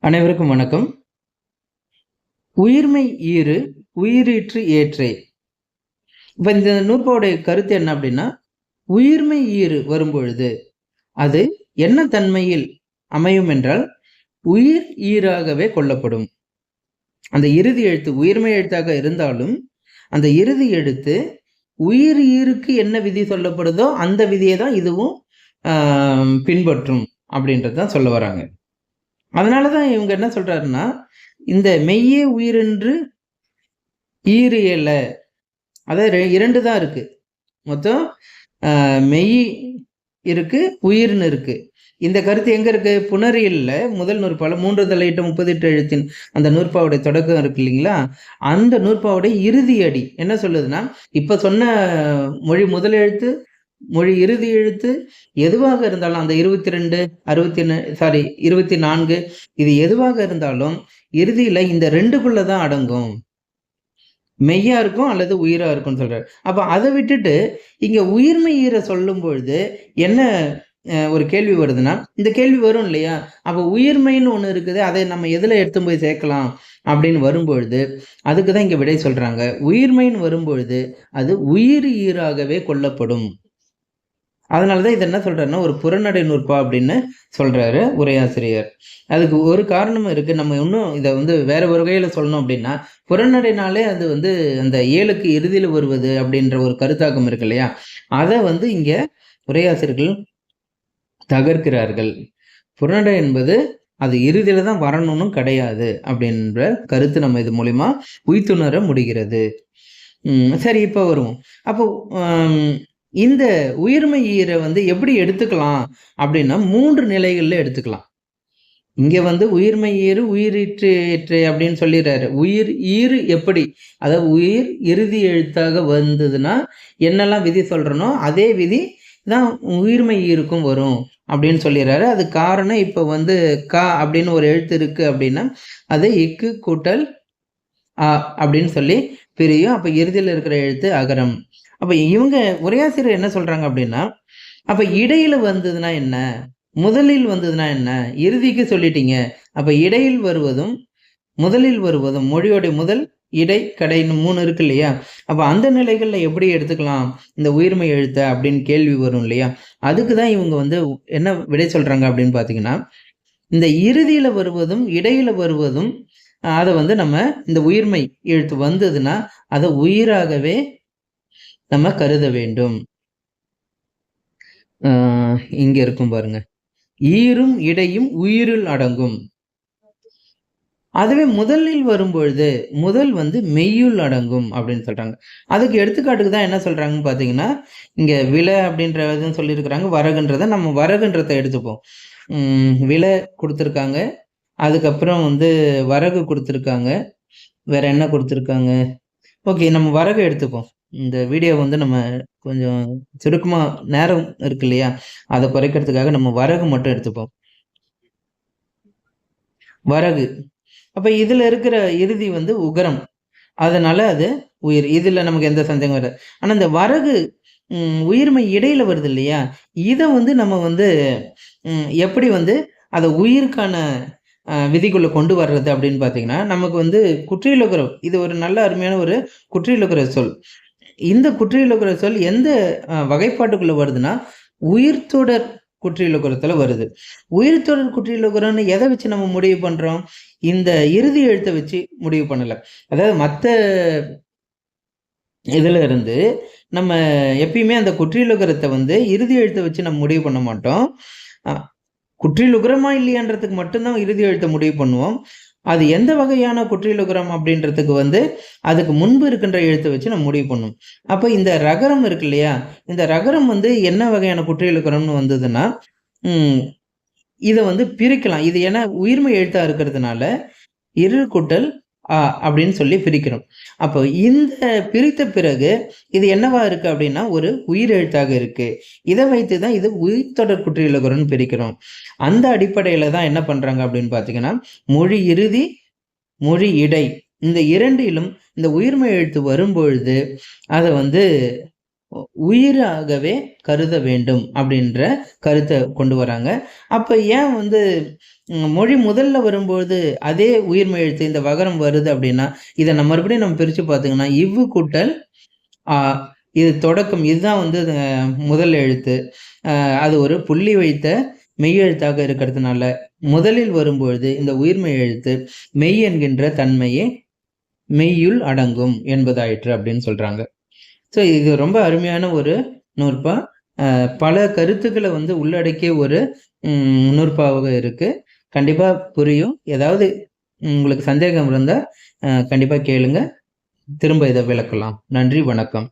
அனைவருக்கும் வணக்கம். உயிர்மை ஈறு உயிரீற்று ஏற்றே. இப்ப இந்த நூற்பாவுடைய கருத்து என்ன அப்படின்னா, உயிர்மை ஈறு வரும்பொழுது அது என்ன தன்மையில் அமையும் என்றால், உயிர் ஈறாகவே கொள்ளப்படும். அந்த இறுதி எழுத்து உயிர்மை எழுத்தாக இருந்தாலும், அந்த இறுதி எழுத்து உயிர் ஈருக்கு என்ன விதி சொல்லப்படுதோ அந்த விதியை தான் இதுவும் பின்பற்றும் அப்படின்றது தான் சொல்ல வராங்க. அதனாலதான் இவங்க என்ன சொல்றாருன்னா, இந்த மெய்யே உயிரென்று ஈறு இயல, அதாவது 2 தான் இருக்கு. மொத்தம் மெய் இருக்கு, உயிர்னு இருக்கு. இந்த கருத்து எங்க இருக்கு? புணரியல்ல முதல் நூற்பால 3 தலையிட்ட 38 எழுத்தின் அந்த நூற்பாவுடைய தொடக்கம் இருக்கு இல்லைங்களா? அந்த நூற்பாவுடைய இறுதி அடி என்ன சொல்லுதுன்னா, இப்ப சொன்ன மொழி முதல் எழுத்து, மொழி இறுதி எழுத்து எதுவாக இருந்தாலும் அந்த 22 24 இது எதுவாக இருந்தாலும் இறுதியில இந்த 2க்குள்ள தான் அடங்கும். மெய்யா இருக்கும் அல்லது உயிரா இருக்கும்னு சொல்றாரு. அப்ப அதை விட்டுட்டு இங்க உயிர்மை ஈர சொல்லும் பொழுது என்ன ஒரு கேள்வி வருதுன்னா, இந்த கேள்வி வரும் இல்லையா? அப்ப உயிர்மைன்னு ஒண்ணு இருக்குது, அதை நம்ம எதுல எடுத்து போய் சேர்க்கலாம் அப்படின்னு வரும்பொழுது அதுக்குதான் இங்க விடை சொல்றாங்க. உயிர்மைன்னு வரும்பொழுது அது உயிர் ஈராகவே கொள்ளப்படும். அதனாலதான் இது என்ன சொல்றாருன்னா, ஒரு புறநடை நூற்பா அப்படின்னு சொல்றாரு உரையாசிரியர். அதுக்கு ஒரு காரணம் இருக்கு. நம்ம இன்னும் இதை வேற ஒரு வகையில சொல்லணும் அப்படின்னா, புறநடைனாலே அது அந்த ஏழுக்கு இறுதியில் வருவது அப்படின்ற ஒரு கருத்தாக்கம் இருக்கு இல்லையா? அதை இங்க உரையாசிரியர்கள் தகர்க்கிறார்கள். புறநடை என்பது அது இறுதியில தான் வரணும்னு கிடையாது அப்படின்ற கருத்து நம்ம இது மூலியமா உய்த்துணர முடிகிறது. சரி, இப்ப வருவோம். அப்போ இந்த உயிர்மை ஈரை எப்படி எடுத்துக்கலாம் அப்படின்னா 3 நிலைகள்ல எடுத்துக்கலாம். இங்க உயிர்மை ஈறு உயிரீற்று ஏற்று அப்படின்னு சொல்லிடுறாரு. உயிர் ஈறு எப்படி, அதாவது உயிர் இறுதி எழுத்தாக வந்ததுன்னா என்னெல்லாம் விதி சொல்றனோ அதே விதி தான் உயிர்மை ஈருக்கும் வரும் அப்படின்னு சொல்லிடுறாரு. அது காரணம் இப்ப கா அப்படின்னு ஒரு எழுத்து இருக்கு அப்படின்னா அது இக்கு கூட்டல் அ அப்படின்னு சொல்லி பிரியும். அப்ப இறுதியில் இருக்கிற எழுத்து அகரம். அப்ப இவங்க உரையாசிரியர் என்ன சொல்றாங்க அப்படின்னா, அப்ப இடையில வந்ததுன்னா என்ன, முதலில் வந்ததுன்னா என்ன, இறுதிக்கு சொல்லிட்டீங்க. அப்ப இடையில் வருவதும் முதலில் வருவதும் மொழியோடைய முதல் இடை கடைன்னு 3 இருக்கு இல்லையா? அப்ப அந்த நிலைகள்ல எப்படி எடுத்துக்கலாம் இந்த உயிர்மை எழுத்த அப்படின்னு கேள்வி வரும் இல்லையா? அதுக்குதான் இவங்க என்ன விடை சொல்றாங்க அப்படின்னு பாத்தீங்கன்னா, இந்த இறுதியில வருவதும் இடையில வருவதும் அதை நம்ம இந்த உயிர்மை எழுத்து வந்ததுன்னா அதை உயிராகவே நம்ம கருத வேண்டும். இங்க இருக்கும் பாருங்க, ஈரும் இடையும் உயிருள் அடங்கும். அதுவே முதலில் வரும்பொழுது முதல் மெய்யுள் அடங்கும் அப்படின்னு சொல்றாங்க. அதுக்கு எடுத்துக்காட்டுக்கு தான் என்ன சொல்றாங்கன்னு பாத்தீங்கன்னா, இங்க விலை அப்படின்றதுன்னு சொல்லியிருக்கிறாங்க. வரகுன்றத நம்ம வரகுன்றதை எடுத்துப்போம். விலை கொடுத்துருக்காங்க, அதுக்கப்புறம் வரகு கொடுத்துருக்காங்க, வேற என்ன கொடுத்துருக்காங்க? ஓகே, நம்ம வரகு எடுத்துப்போம். இந்த வீடியோ நம்ம கொஞ்சம் சுருக்கமா நேரம் இருக்கு இல்லையா, அதை குறைக்கிறதுக்காக நம்ம வரகு மட்டும் எடுத்துப்போம். வரகு. அப்ப இதுல இருக்கிற இறுதி உகரம், அதனால அது உயிர். இதுல நமக்கு எந்த சந்தேகம் வராது. ஆனா இந்த வரகு உயிர்மை இடையில வருது இல்லையா, இதை நம்ம எப்படி அதை உயிருக்கான விதிக்குள்ள கொண்டு வர்றது அப்படின்னு பாத்தீங்கன்னா, நமக்கு குற்றியலுகரம், இது ஒரு நல்ல அருமையான ஒரு குற்றியலுகர சொல். இந்த குற்றியலுகர சொல் எந்த வகைப்பாட்டுக்குள்ள வருதுன்னா, உயிர்த்தொடர் குற்றியலுகரத்துல வருது. உயிர்த்தொடர் குற்றியலுகரம்னு எதை வச்சு நம்ம முடிவு பண்றோம்? இந்த இறுதி எழுத்தை வச்சு முடிவு பண்ணல. அதாவது மற்ற இதுல இருந்து நம்ம எப்பயுமே அந்த குற்றியலுகரத்தை இறுதி எழுத்தை வச்சு நம்ம முடிவு பண்ண மாட்டோம். குற்றியலுகரமா இல்லையான்றதுக்கு மட்டும்தான் இறுதி எழுத்தை முடிவு பண்ணுவோம். அது எந்த வகையான குற்றியலுகரம் அப்படின்றதுக்கு அதுக்கு முன்பு இருக்கின்ற எழுத்தை வச்சு நம்ம முடிவு பண்ணுவோம். அப்ப இந்த ரகரம் இருக்கு இல்லையா, இந்த ரகரம் என்ன வகையான குற்றியலுகரம்னு வந்ததுன்னா, இதை பிரிக்கலாம். இது ஏன்னா உயிர்மை எழுத்தா இருக்கிறதுனால இரு கூட்டல் அப்படின்னு சொல்லி பிரிக்கிறோம். அப்போ இந்த பிரித்த பிறகு இது என்னவா இருக்கு அப்படின்னா ஒரு உயிர் எழுத்தாக இருக்கு. இதை வைத்துதான் இது உயிர்த்தொடர் குற்றியலுகரம்னு பிரிக்கிறோம். அந்த அடிப்படையில தான் என்ன பண்றாங்க அப்படின்னு பாத்தீங்கன்னா, மொழி இறுதி மொழி இடை இந்த இரண்டிலும் இந்த உயிர்மை எழுத்து வரும்பொழுது அதை உயிராகவே கருத வேண்டும் அப்படின்ற கருத்தை கொண்டு வராங்க. அப்ப ஏன் வந்து மொழி முதல்ல வரும்போது அதே உயிர்மெய் எழுத்து இந்த வகரம் வருது அப்படின்னா, இத நம்ம மறுபடியும் நம்ம பிரிச்சு பார்த்தீங்கன்னா, இவ்வு கூட்டல் ஆ இது தொடக்கம். இதுதான் வந்து முதல் எழுத்து. அது ஒரு புள்ளி வைத்த மெய்யெழுத்தாக இருக்கிறதுனால, முதலில் வரும்பொழுது இந்த உயிர்மெய் எழுத்து மெய் என்கின்ற தன்மையே மெய்யுள் அடங்கும் என்பதாயிற்று அப்படின்னு சொல்றாங்க. ஸோ இது ரொம்ப அருமையான ஒரு நூற்பா. பல கருத்துக்கள வந்து உள்ளடக்கிய ஒரு நூற்பாவாக இருக்கு. கண்டிப்பா புரியும். ஏதாவது உங்களுக்கு சந்தேகம் இருந்தா கண்டிப்பா கேளுங்க. திரும்ப இத விளக்கலாம். நன்றி, வணக்கம்.